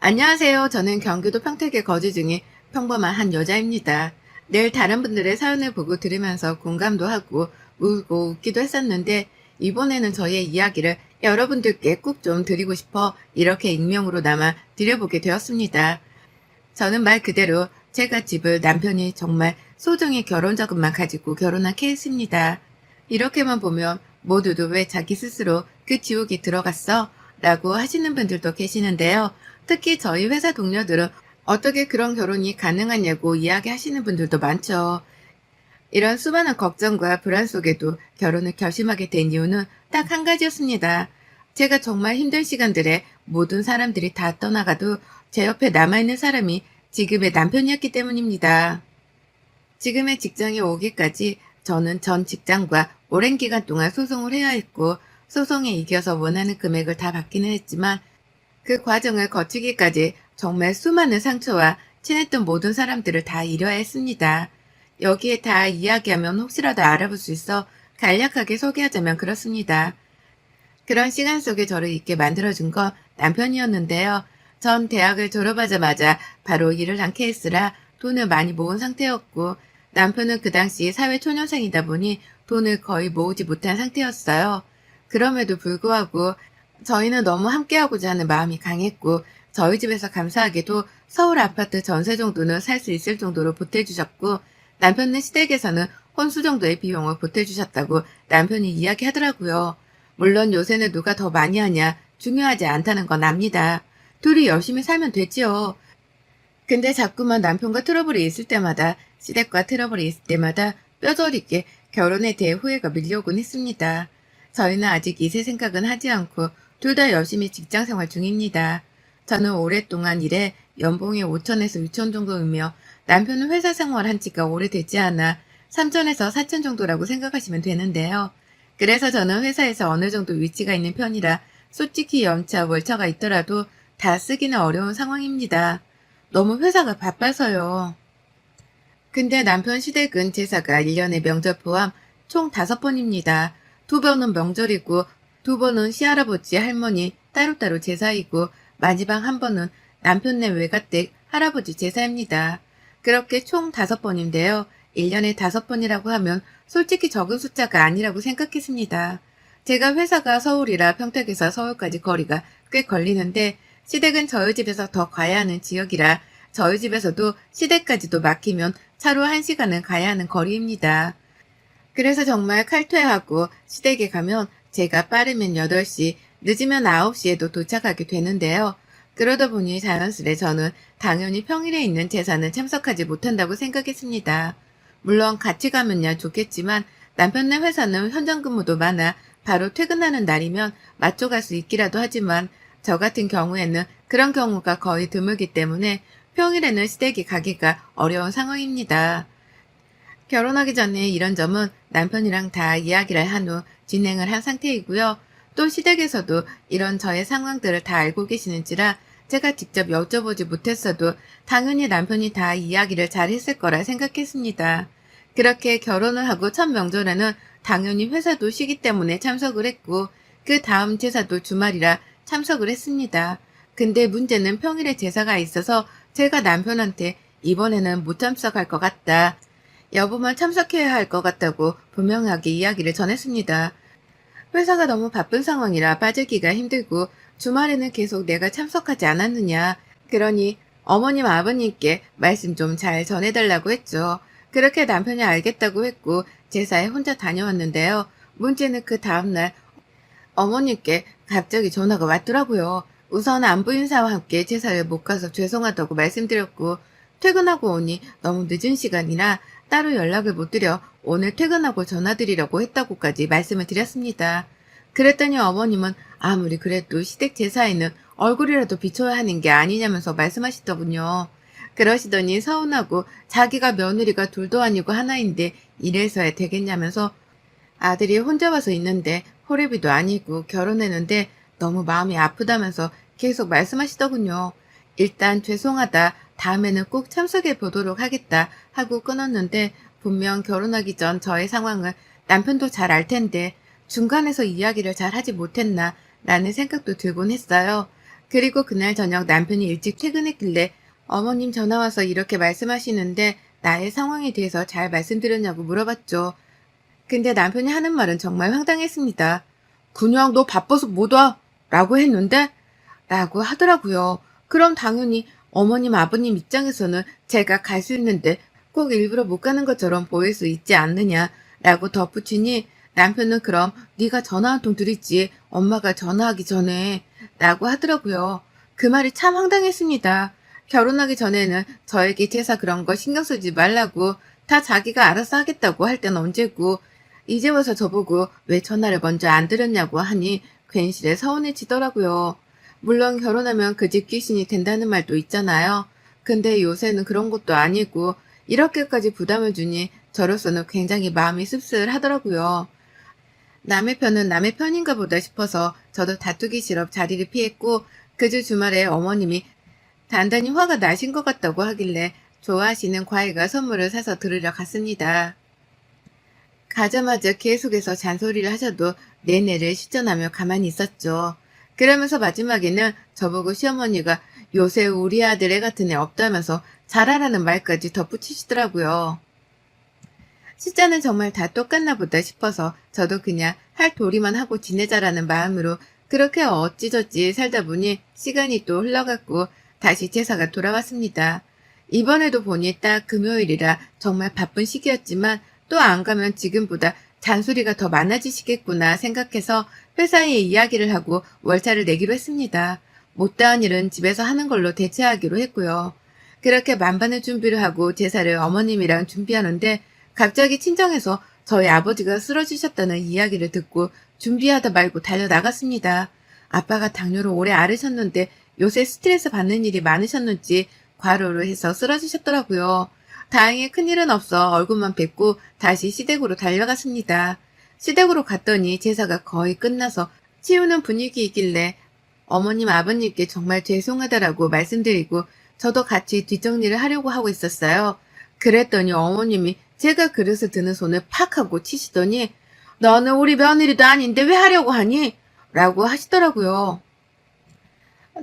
안녕하세요. 저는 경기도 평택에 거주 중인 평범한 한 여자입니다. 늘 다른 분들의 사연을 보고 들으면서 공감도 하고 울고 웃기도 했었는데 이번에는 저의 이야기를 여러분들께 꼭 좀 드리고 싶어 이렇게 익명으로 남아 드려보게 되었습니다. 저는 말 그대로 제가 집을 남편이 정말 소정의 결혼 자금만 가지고 결혼한 케이스입니다. 이렇게만 보면 모두도 왜 자기 스스로 그 지옥에 들어갔어? 라고 하시는 분들도 계시는데요. 특히 저희 회사 동료들은 어떻게 그런 결혼이 가능하냐고 이야기하시는 분들도 많죠. 이런 수많은 걱정과 불안 속에도 결혼을 결심하게 된 이유는 딱 한 가지였습니다. 제가 정말 힘든 시간들에 모든 사람들이 다 떠나가도 제 옆에 남아있는 사람이 지금의 남편이었기 때문입니다. 지금의 직장에 오기까지 저는 전 직장과 오랜 기간 동안 소송을 해야 했고 소송에 이겨서 원하는 금액을 다 받기는 했지만 그 과정을 거치기까지 정말 수많은 상처와 친했던 모든 사람들을 다 잃어야 했습니다. 여기에 다 이야기하면 혹시라도 알아볼 수 있어 간략하게 소개하자면 그렇습니다. 그런 시간 속에 저를 있게 만들어준 건 남편이었는데요. 전 대학을 졸업하자마자 바로 일을 한 케이스라 돈을 많이 모은 상태였고 남편은 그 당시 사회초년생이다 보니 돈을 거의 모으지 못한 상태였어요. 그럼에도 불구하고 저희는 너무 함께하고자 하는 마음이 강했고 저희 집에서 감사하게도 서울 아파트 전세 정도는 살 수 있을 정도로 보태주셨고 남편네 시댁에서는 혼수 정도의 비용을 보태주셨다고 남편이 이야기하더라고요. 물론 요새는 누가 더 많이 하냐 중요하지 않다는 건 압니다. 둘이 열심히 살면 되지요. 근데 자꾸만 남편과 트러블이 있을 때마다 시댁과 트러블이 있을 때마다 뼈저리게 결혼에 대해 후회가 밀려오곤 했습니다. 저희는 아직 이세 생각은 하지 않고 둘 다 열심히 직장 생활 중입니다. 저는 오랫동안 일해 연봉이 5천에서 6천 정도이며 남편은 회사 생활한 지가 오래되지 않아 3천에서 4천 정도라고 생각하시면 되는데요. 그래서 저는 회사에서 어느 정도 위치가 있는 편이라 솔직히 연차 월차가 있더라도 다 쓰기는 어려운 상황입니다. 너무 회사가 바빠서요. 근데 남편 시댁은 제사가 1년에 명절 포함 총 5번입니다. 2번은 명절이고 2번은 시할아버지 할머니 따로따로 제사이고 마지막 1번은 남편네 외가댁 할아버지 제사입니다. 그렇게 총 5번인데요. 1년에 5번이라고 하면 솔직히 적은 숫자가 아니라고 생각했습니다. 제가 회사가 서울이라 평택에서 서울까지 거리가 꽤 걸리는데 시댁은 저희 집에서 더 가야 하는 지역이라 저희 집에서도 시댁까지도 막히면 차로 1시간은 가야 하는 거리입니다. 그래서 정말 칼퇴하고 시댁에 가면 제가 빠르면 8시, 늦으면 9시에도 도착하게 되는데요. 그러다 보니 자연스레 저는 당연히 평일에 있는 제사는 참석하지 못한다고 생각했습니다. 물론 같이 가면야 좋겠지만 남편네 회사는 현장 근무도 많아 바로 퇴근하는 날이면 맞춰 갈 수 있기라도 하지만 저 같은 경우에는 그런 경우가 거의 드물기 때문에 평일에는 시댁에 가기가 어려운 상황입니다. 결혼하기 전에 이런 점은 남편이랑 다 이야기를 한 후 진행을 한 상태이고요. 또 시댁에서도 이런 저의 상황들을 다 알고 계시는지라 제가 직접 여쭤보지 못했어도 당연히 남편이 다 이야기를 잘 했을 거라 생각했습니다. 그렇게 결혼을 하고 첫 명절에는 당연히 회사도 쉬기 때문에 참석을 했고 그 다음 제사도 주말이라 참석을 했습니다. 근데 문제는 평일에 제사가 있어서 제가 남편한테 이번에는 못 참석할 것 같다. 여보만 참석해야 할 것 같다고 분명하게 이야기를 전했습니다. 회사가 너무 바쁜 상황이라 빠지기가 힘들고 주말에는 계속 내가 참석하지 않았느냐. 그러니 어머님 아버님께 말씀 좀 잘 전해달라고 했죠. 그렇게 남편이 알겠다고 했고 제사에 혼자 다녀왔는데요. 문제는 그 다음날 어머님께 갑자기 전화가 왔더라고요. 우선 안부 인사와 함께 제사를 못 가서 죄송하다고 말씀드렸고 퇴근하고 오니 너무 늦은 시간이라 따로 연락을 못 드려 오늘 퇴근하고 전화드리려고 했다고까지 말씀을 드렸습니다. 그랬더니 어머님은 아무리 그래도 시댁 제사에는 얼굴이라도 비춰야 하는 게 아니냐면서 말씀하시더군요. 그러시더니 서운하고 자기가 며느리가 둘도 아니고 하나인데 이래서야 되겠냐면서 아들이 혼자 와서 있는데 호래비도 아니고 결혼했는데 너무 마음이 아프다면서 계속 말씀하시더군요. 일단 죄송하다. 다음에는 꼭 참석해 보도록 하겠다 하고 끊었는데 분명 결혼하기 전 저의 상황을 남편도 잘 알 텐데 중간에서 이야기를 잘 하지 못했나 라는 생각도 들곤 했어요. 그리고 그날 저녁 남편이 일찍 퇴근했길래 어머님 전화 와서 이렇게 말씀하시는데 나의 상황에 대해서 잘 말씀드렸냐고 물어봤죠. 근데 남편이 하는 말은 정말 황당했습니다. 그냥 너 바빠서 못 와. 라고 했는데? 라고 하더라고요. 그럼 당연히 어머님, 아버님 입장에서는 제가 갈 수 있는데 꼭 일부러 못 가는 것처럼 보일 수 있지 않느냐 라고 덧붙이니 남편은 그럼 네가 전화 한 통 드리지 엄마가 전화하기 전에 라고 하더라고요. 그 말이 참 황당했습니다. 결혼하기 전에는 저에게 제사 그런 거 신경 쓰지 말라고 다 자기가 알아서 하겠다고 할 땐 언제고 이제 와서 저보고 왜 전화를 먼저 안 드렸냐고 하니 괜시레 서운해지더라고요. 물론 결혼하면 그 집 귀신이 된다는 말도 있잖아요. 근데 요새는 그런 것도 아니고 이렇게까지 부담을 주니 저로서는 굉장히 마음이 씁쓸하더라고요. 남의 편은 남의 편인가 보다 싶어서 저도 다투기 싫어 자리를 피했고 그 주 주말에 어머님이 단단히 화가 나신 것 같다고 하길래 좋아하시는 과일과 선물을 사서 들으러 갔습니다. 가자마자 계속해서 잔소리를 하셔도 내내를 시전하며 가만히 있었죠. 그러면서 마지막에는 저보고 시어머니가 요새 우리 아들 애 같은 애 없다면서 잘하라는 말까지 덧붙이시더라고요. 숫자는 정말 다 똑같나 보다 싶어서 저도 그냥 할 도리만 하고 지내자라는 마음으로 그렇게 어찌저찌 살다 보니 시간이 또 흘러갔고 다시 제사가 돌아왔습니다. 이번에도 보니 딱 금요일이라 정말 바쁜 시기였지만 또 안 가면 지금보다 잔소리가 더 많아지시겠구나 생각해서 회사에 이야기를 하고 월차를 내기로 했습니다. 못다한 일은 집에서 하는 걸로 대체하기로 했고요. 그렇게 만반의 준비를 하고 제사를 어머님이랑 준비하는데 갑자기 친정에서 저희 아버지가 쓰러지셨다는 이야기를 듣고 준비하다 말고 달려나갔습니다. 아빠가 당뇨로 오래 앓으셨는데 요새 스트레스 받는 일이 많으셨는지 과로를 해서 쓰러지셨더라고요. 다행히 큰일은 없어 얼굴만 뵙고 다시 시댁으로 달려갔습니다. 시댁으로 갔더니 제사가 거의 끝나서 치우는 분위기이길래 어머님 아버님께 정말 죄송하다라고 말씀드리고 저도 같이 뒷정리를 하려고 하고 있었어요. 그랬더니 어머님이 제가 그릇을 드는 손을 팍 하고 치시더니 너는 우리 며느리도 아닌데 왜 하려고 하니? 라고 하시더라고요.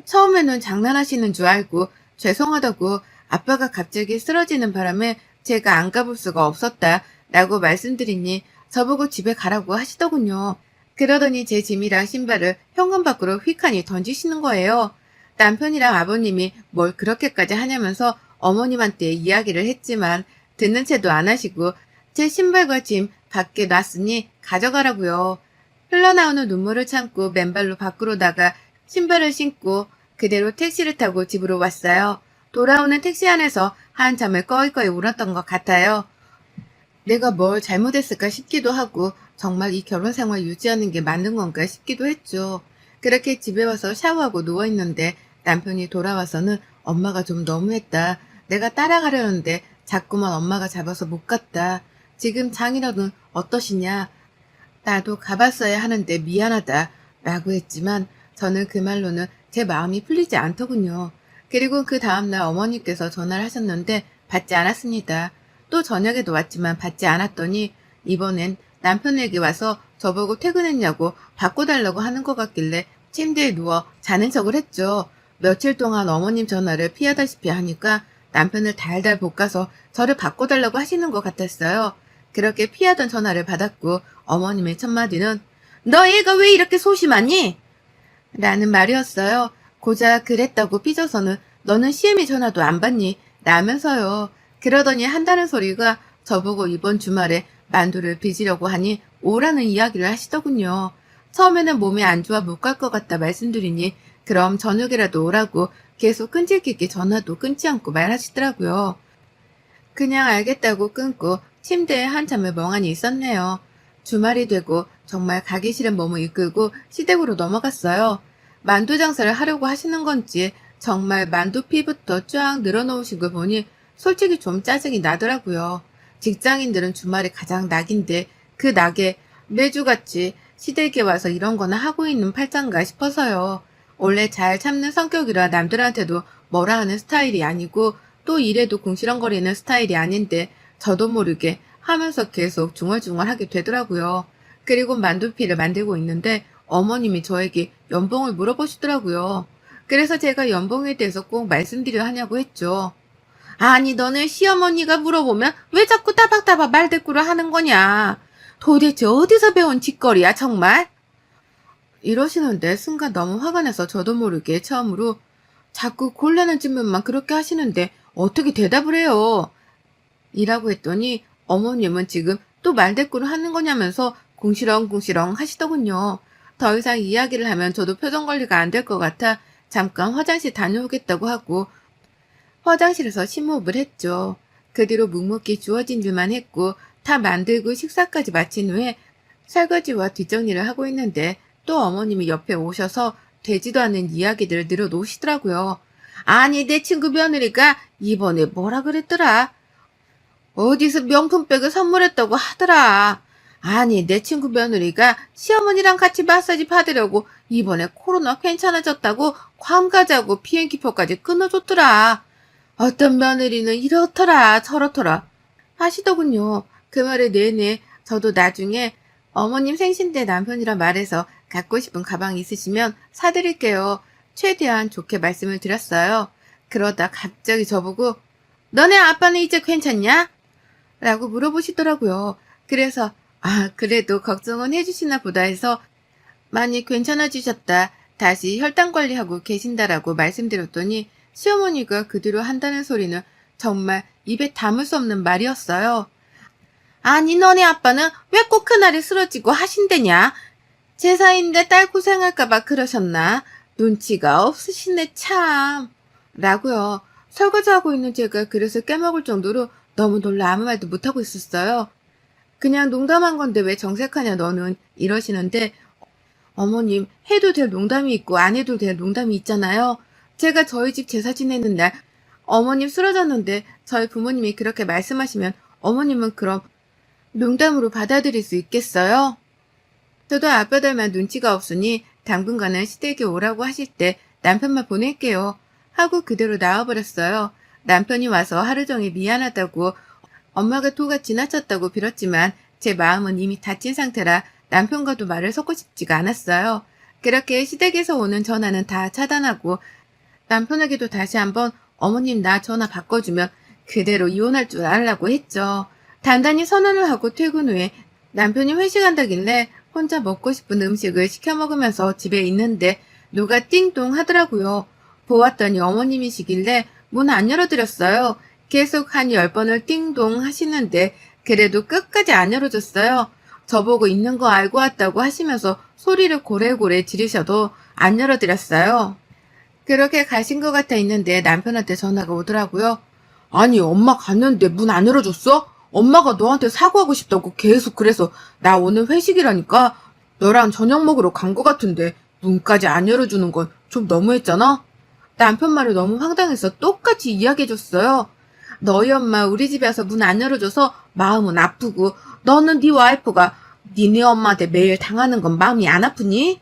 처음에는 장난하시는 줄 알고 죄송하다고 아빠가 갑자기 쓰러지는 바람에 제가 안 가볼 수가 없었다 라고 말씀드리니 저보고 집에 가라고 하시더군요. 그러더니 제 짐이랑 신발을 현관 밖으로 휙하니 던지시는 거예요. 남편이랑 아버님이 뭘 그렇게까지 하냐면서 어머님한테 이야기를 했지만 듣는 채도 안 하시고 제 신발과 짐 밖에 놨으니 가져가라고요. 흘러나오는 눈물을 참고 맨발로 밖으로 나가 신발을 신고 그대로 택시를 타고 집으로 왔어요. 돌아오는 택시 안에서 한참을 꺼이꺼이 울었던 것 같아요. 내가 뭘 잘못했을까 싶기도 하고 정말 이 결혼 생활 유지하는 게 맞는 건가 싶기도 했죠. 그렇게 집에 와서 샤워하고 누워있는데 남편이 돌아와서는 엄마가 좀 너무했다. 내가 따라가려는데 자꾸만 엄마가 잡아서 못 갔다. 지금 장인어른 어떠시냐? 나도 가봤어야 하는데 미안하다. 라고 했지만 저는 그 말로는 제 마음이 풀리지 않더군요. 그리고 그 다음날 어머니께서 전화를 하셨는데 받지 않았습니다. 또 저녁에도 왔지만 받지 않았더니 이번엔 남편에게 와서 저보고 퇴근했냐고 바꿔달라고 하는 것 같길래 침대에 누워 자는 척을 했죠. 며칠 동안 어머님 전화를 피하다시피 하니까 남편을 달달 볶아서 저를 바꿔달라고 하시는 것 같았어요. 그렇게 피하던 전화를 받았고 어머님의 첫마디는 너 얘가 왜 이렇게 소심하니? 라는 말이었어요. 고작 그랬다고 삐져서는 너는 시애미 전화도 안 받니? 라면서요. 그러더니 한다는 소리가 저보고 이번 주말에 만두를 빚으려고 하니 오라는 이야기를 하시더군요. 처음에는 몸이 안 좋아 못 갈 것 같다 말씀드리니 그럼 저녁이라도 오라고 계속 끈질기게 전화도 끊지 않고 말하시더라고요. 그냥 알겠다고 끊고 침대에 한참을 멍하니 있었네요. 주말이 되고 정말 가기 싫은 몸을 이끌고 시댁으로 넘어갔어요. 만두 장사를 하려고 하시는 건지 정말 만두피부터 쫙 늘어놓으신 걸 보니 솔직히 좀 짜증이 나더라고요. 직장인들은 주말이 가장 낙인데 그 낙에 매주같이 시댁에 와서 이런 거나 하고 있는 팔짱가 싶어서요. 원래 잘 참는 성격이라 남들한테도 뭐라 하는 스타일이 아니고 또 일에도 궁시렁거리는 스타일이 아닌데 저도 모르게 하면서 계속 중얼중얼하게 되더라고요. 그리고 만두피를 만들고 있는데 어머님이 저에게 연봉을 물어보시더라고요. 그래서 제가 연봉에 대해서 꼭 말씀드려 하냐고 했죠. 아니, 너네 시어머니가 물어보면 왜 자꾸 따박따박 말대꾸를 하는 거냐? 도대체 어디서 배운 짓거리야, 정말? 이러시는데 순간 너무 화가 나서 저도 모르게 처음으로 자꾸 곤란한 질문만 그렇게 하시는데 어떻게 대답을 해요? 이라고 했더니 어머님은 지금 또 말대꾸를 하는 거냐면서 궁시렁궁시렁 하시더군요. 더 이상 이야기를 하면 저도 표정 관리가 안 될 것 같아 잠깐 화장실 다녀오겠다고 하고 화장실에서 심호흡을 했죠. 그 뒤로 묵묵히 주어진 일만 했고 다 만들고 식사까지 마친 후에 설거지와 뒷정리를 하고 있는데 또 어머님이 옆에 오셔서 되지도 않는 이야기들을 늘어놓으시더라고요. 아니, 내 친구 며느리가 이번에 뭐라 그랬더라? 어디서 명품백을 선물했다고 하더라. 아니, 내 친구 며느리가 시어머니랑 같이 마사지 받으려고 이번에 코로나 괜찮아졌다고 괌 가자고 비행기표까지 끊어줬더라. 어떤 며느리는 이렇더라 저렇더라 하시더군요. 그 말을 내내 저도 나중에 어머님 생신 때 남편이랑 말해서 갖고 싶은 가방 있으시면 사드릴게요. 최대한 좋게 말씀을 드렸어요. 그러다 갑자기 저보고 너네 아빠는 이제 괜찮냐? 라고 물어보시더라고요. 그래서 그래도 걱정은 해주시나 보다 해서 많이 괜찮아지셨다. 다시 혈당 관리하고 계신다라고 말씀드렸더니 시어머니가 그 뒤로 한다는 소리는 정말 입에 담을 수 없는 말이었어요. 아니, 너네 아빠는 왜 꼭 그날에 쓰러지고 하신대냐? 제사인데 딸 고생할까봐 그러셨나? 눈치가 없으시네 참. 라고요. 설거지하고 있는 제가 그릇을 깨먹을 정도로 너무 놀라 아무 말도 못하고 있었어요. 그냥 농담한 건데 왜 정색하냐 너는 이러시는데 어머님 해도 될 농담이 있고 안 해도 될 농담이 있잖아요. 제가 저희 집 제사 지내는 날 어머님 쓰러졌는데 저희 부모님이 그렇게 말씀하시면 어머님은 그럼 농담으로 받아들일 수 있겠어요? 저도 아빠 닮아 눈치가 없으니 당분간은 시댁에 오라고 하실 때 남편만 보낼게요. 하고 그대로 나와버렸어요. 남편이 와서 하루 종일 미안하다고 엄마가 토가 지나쳤다고 빌었지만 제 마음은 이미 다친 상태라 남편과도 말을 섞고 싶지가 않았어요. 그렇게 시댁에서 오는 전화는 다 차단하고 남편에게도 다시 한번 어머님 나 전화 바꿔주면 그대로 이혼할 줄 알라고 했죠. 단단히 선언을 하고 퇴근 후에 남편이 회식한다길래 혼자 먹고 싶은 음식을 시켜 먹으면서 집에 있는데 누가 띵동 하더라고요. 보았더니 어머님이시길래 문 안 열어드렸어요. 계속 한 10번을 띵동 하시는데 그래도 끝까지 안 열어줬어요. 저보고 있는 거 알고 왔다고 하시면서 소리를 고래고래 지르셔도 안 열어드렸어요. 그렇게 가신 것 같아 있는데 남편한테 전화가 오더라고요. 아니, 엄마 갔는데 문 안 열어줬어? 엄마가 너한테 사과하고 싶다고 계속 그래서 나 오늘 회식이라니까 너랑 저녁 먹으러 간 것 같은데 문까지 안 열어주는 건 좀 너무했잖아? 남편 말을 너무 황당해서 똑같이 이야기해줬어요. 너희 엄마 우리 집에 와서 문 안 열어줘서 마음은 아프고 너는 네 와이프가 니네 엄마한테 매일 당하는 건 마음이 안 아프니?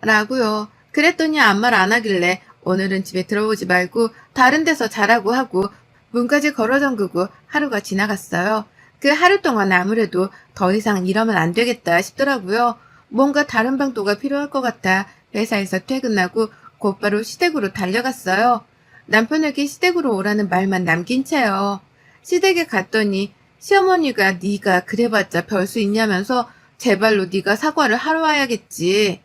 라고요. 그랬더니 아무 말 안 하길래 오늘은 집에 들어오지 말고 다른 데서 자라고 하고 문까지 걸어 잠그고 하루가 지나갔어요. 그 하루 동안 아무래도 더 이상 이러면 안 되겠다 싶더라고요. 뭔가 다른 방도가 필요할 것 같아 회사에서 퇴근하고 곧바로 시댁으로 달려갔어요. 남편에게 시댁으로 오라는 말만 남긴 채요. 시댁에 갔더니 시어머니가 네가 그래봤자 별 수 있냐면서 제발로 네가 사과를 하러 와야겠지.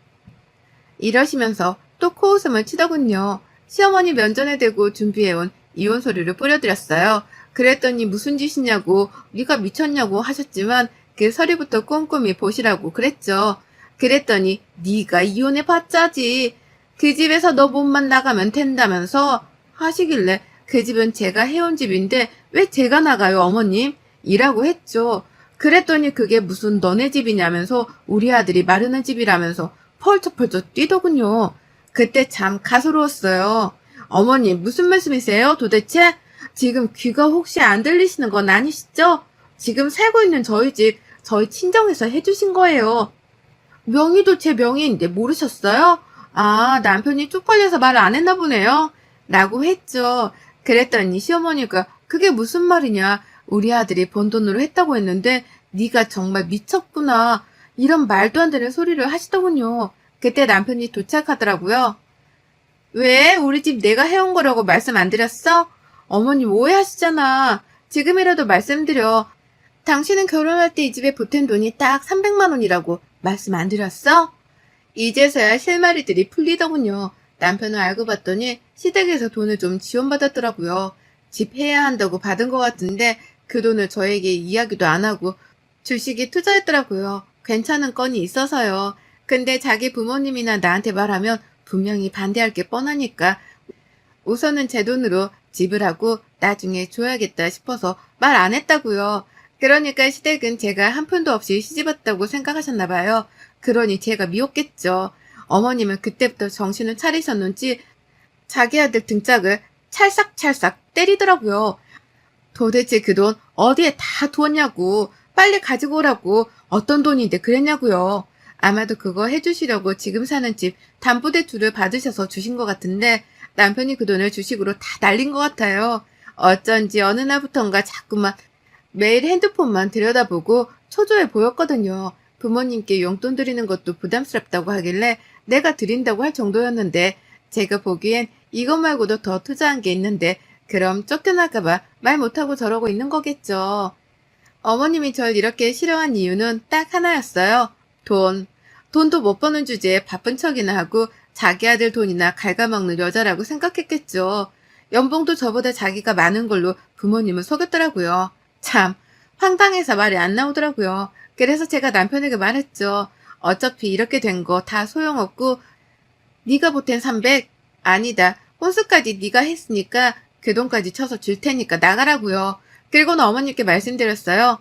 이러시면서 또 코웃음을 치더군요. 시어머니 면전에 대고 준비해온 이혼 소리를 뿌려드렸어요. 그랬더니 무슨 짓이냐고 네가 미쳤냐고 하셨지만 그 서류부터 꼼꼼히 보시라고 그랬죠. 그랬더니 네가 이혼해봤자지. 그 집에서 너 몸만 나가면 된다면서 하시길래 그 집은 제가 해온 집인데 왜 제가 나가요 어머님? 이라고 했죠. 그랬더니 그게 무슨 너네 집이냐면서 우리 아들이 마르는 집이라면서 펄쩍펄쩍 뛰더군요. 그때 참 가소로웠어요. 어머니 무슨 말씀이세요 도대체? 지금 귀가 혹시 안 들리시는 건 아니시죠? 지금 살고 있는 저희 집 저희 친정에서 해주신 거예요. 명의도 제 명의인데 모르셨어요? 남편이 쪽팔려서 말을 안 했나 보네요. 라고 했죠. 그랬더니 시어머니가 그게 무슨 말이냐. 우리 아들이 번 돈으로 했다고 했는데 네가 정말 미쳤구나. 이런 말도 안 되는 소리를 하시더군요. 그때 남편이 도착하더라고요. 왜? 우리 집 내가 해온 거라고 말씀 안 드렸어? 어머님 오해하시잖아. 지금이라도 말씀드려. 당신은 결혼할 때 이 집에 보탠 돈이 딱 300만 원이라고 말씀 안 드렸어? 이제서야 실마리들이 풀리더군요. 남편을 알고 봤더니 시댁에서 돈을 좀 지원받았더라고요. 집 해야 한다고 받은 것 같은데 그 돈을 저에게 이야기도 안 하고 주식에 투자했더라고요. 괜찮은 건이 있어서요. 근데 자기 부모님이나 나한테 말하면 분명히 반대할 게 뻔하니까 우선은 제 돈으로 지불하고 나중에 줘야겠다 싶어서 말 안 했다고요. 그러니까 시댁은 제가 한 푼도 없이 시집왔다고 생각하셨나 봐요. 그러니 제가 미웠겠죠. 어머님은 그때부터 정신을 차리셨는지 자기 아들 등짝을 찰싹찰싹 때리더라고요. 도대체 그 돈 어디에 다 두었냐고, 빨리 가지고 오라고, 어떤 돈인데 그랬냐고요. 아마도 그거 해주시려고 지금 사는 집 담보대출을 받으셔서 주신 것 같은데 남편이 그 돈을 주식으로 다 날린 것 같아요. 어쩐지 어느 날부턴가 자꾸만 매일 핸드폰만 들여다보고 초조해 보였거든요. 부모님께 용돈 드리는 것도 부담스럽다고 하길래 내가 드린다고 할 정도였는데 제가 보기엔 이것 말고도 더 투자한 게 있는데 그럼 쫓겨날까봐 말 못하고 저러고 있는 거겠죠. 어머님이 절 이렇게 싫어한 이유는 딱 하나였어요. 돈. 돈도 못 버는 주제에 바쁜 척이나 하고 자기 아들 돈이나 갉아먹는 여자라고 생각했겠죠. 연봉도 저보다 자기가 많은 걸로 부모님을 속였더라고요. 참, 황당해서 말이 안 나오더라고요. 그래서 제가 남편에게 말했죠. 어차피 이렇게 된 거 다 소용없고 네가 보탠 300? 아니다. 혼수까지 네가 했으니까 그 돈까지 쳐서 줄 테니까 나가라고요. 그리고는 어머님께 말씀드렸어요.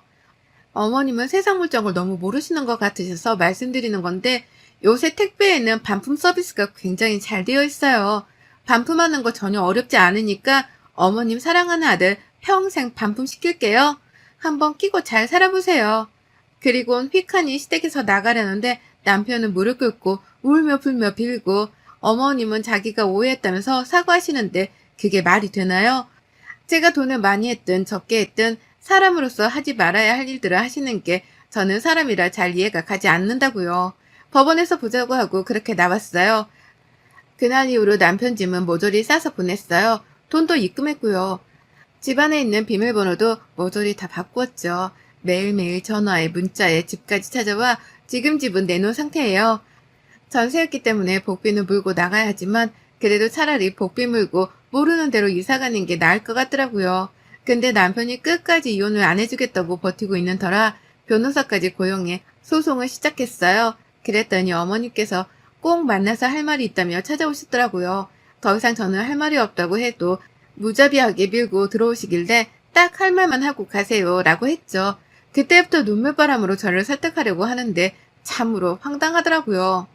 어머님은 세상 물정을 너무 모르시는 것 같으셔서 말씀드리는 건데 요새 택배에는 반품 서비스가 굉장히 잘 되어 있어요. 반품하는 거 전혀 어렵지 않으니까 어머님 사랑하는 아들 평생 반품시킬게요. 한번 끼고 잘 살아보세요. 그리곤 휙하니 시댁에서 나가려는데 남편은 무릎 꿇고 울며 불며 빌고 어머님은 자기가 오해했다면서 사과하시는데 그게 말이 되나요? 제가 돈을 많이 했든 적게 했든 사람으로서 하지 말아야 할 일들을 하시는 게 저는 사람이라 잘 이해가 가지 않는다고요. 법원에서 보자고 하고 그렇게 나왔어요. 그날 이후로 남편 짐은 모조리 싸서 보냈어요. 돈도 입금했고요. 집안에 있는 비밀번호도 모조리 다 바꾸었죠. 매일매일 전화에 문자에 집까지 찾아와 지금 집은 내놓은 상태예요. 전세였기 때문에 복비는 물고 나가야 하지만 그래도 차라리 복비 물고 모르는 대로 이사가는 게 나을 것 같더라고요. 근데 남편이 끝까지 이혼을 안 해주겠다고 버티고 있는 터라 변호사까지 고용해 소송을 시작했어요. 그랬더니 어머니께서 꼭 만나서 할 말이 있다며 찾아오셨더라고요. 더 이상 저는 할 말이 없다고 해도 무자비하게 밀고 들어오시길래 딱 할 말만 하고 가세요 라고 했죠. 그때부터 눈물바람으로 저를 설득하려고 하는데 참으로 황당하더라고요.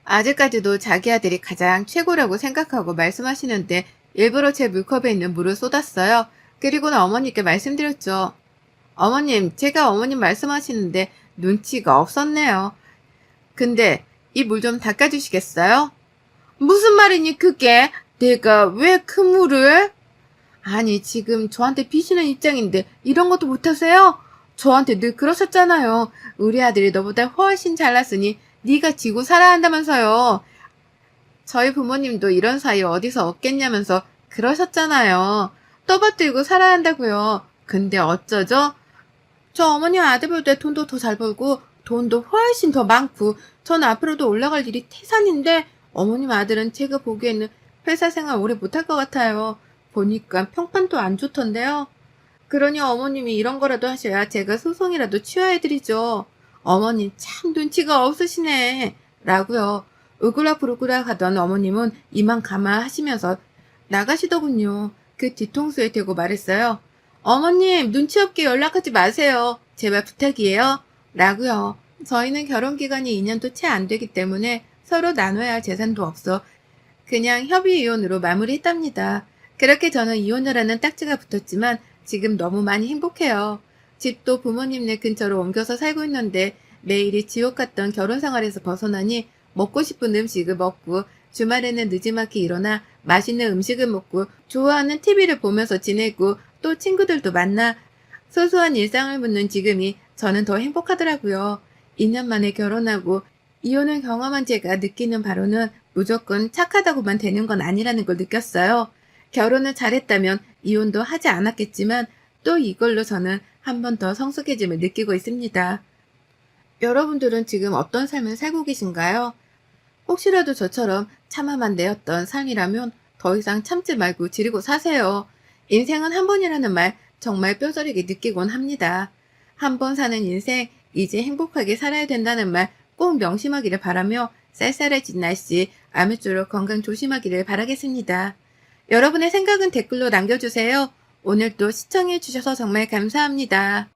아직까지도 자기 아들이 가장 최고라고 생각하고 말씀하시는데 일부러 제 물컵에 있는 물을 쏟았어요. 그리고는 어머니께 말씀드렸죠. 어머님, 제가 어머님 말씀하시는데 눈치가 없었네요. 근데 이 물 좀 닦아주시겠어요? 무슨 말이니 그게? 내가 왜 그 물을? 아니 지금 저한테 비시는 입장인데 이런 것도 못하세요? 저한테 늘 그러셨잖아요. 우리 아들이 너보다 훨씬 잘났으니 네가 지고 살아야 한다면서요. 저희 부모님도 이런 사이 어디서 얻겠냐면서 그러셨잖아요. 떠받들고 살아야 한다고요. 근데 어쩌죠? 저 어머니 아들보다 돈도 더 잘 벌고 돈도 훨씬 더 많고 전 앞으로도 올라갈 일이 태산인데 어머님 아들은 제가 보기에는 회사 생활 오래 못할 것 같아요. 보니까 평판도 안 좋던데요. 그러니 어머님이 이런 거라도 하셔야 제가 소송이라도 취하해드리죠. 어머님 참 눈치가 없으시네. 라고요. 으그락부르그락 하던 어머님은 이만 가마하시면서 나가시더군요. 그 뒤통수에 대고 말했어요. 어머님 눈치 없게 연락하지 마세요. 제발 부탁이에요. 라고요. 저희는 결혼기간이 2년도 채 안 되기 때문에 서로 나눠야 할 재산도 없어 그냥 협의 이혼으로 마무리했답니다. 그렇게 저는 이혼녀라는 딱지가 붙었지만 지금 너무 많이 행복해요. 집도 부모님네 근처로 옮겨서 살고 있는데 매일이 지옥 같던 결혼 생활에서 벗어나니 먹고 싶은 음식을 먹고 주말에는 늦지막히 일어나 맛있는 음식을 먹고 좋아하는 TV를 보면서 지내고 또 친구들도 만나 소소한 일상을 묻는 지금이 저는 더 행복하더라고요. 2년 만에 결혼하고 이혼을 경험한 제가 느끼는 바로는 무조건 착하다고만 되는 건 아니라는 걸 느꼈어요. 결혼을 잘했다면 이혼도 하지 않았겠지만 또 이걸로 저는 한 번 더 성숙해짐을 느끼고 있습니다. 여러분들은 지금 어떤 삶을 살고 계신가요? 혹시라도 저처럼 참아만 내었던 삶이라면 더 이상 참지 말고 지르고 사세요. 인생은 한 번이라는 말 정말 뼈저리게 느끼곤 합니다. 한 번 사는 인생, 이제 행복하게 살아야 된다는 말 꼭 명심하기를 바라며 쌀쌀해진 날씨, 아무쪼록 건강 조심하기를 바라겠습니다. 여러분의 생각은 댓글로 남겨주세요. 오늘도 시청해주셔서 정말 감사합니다.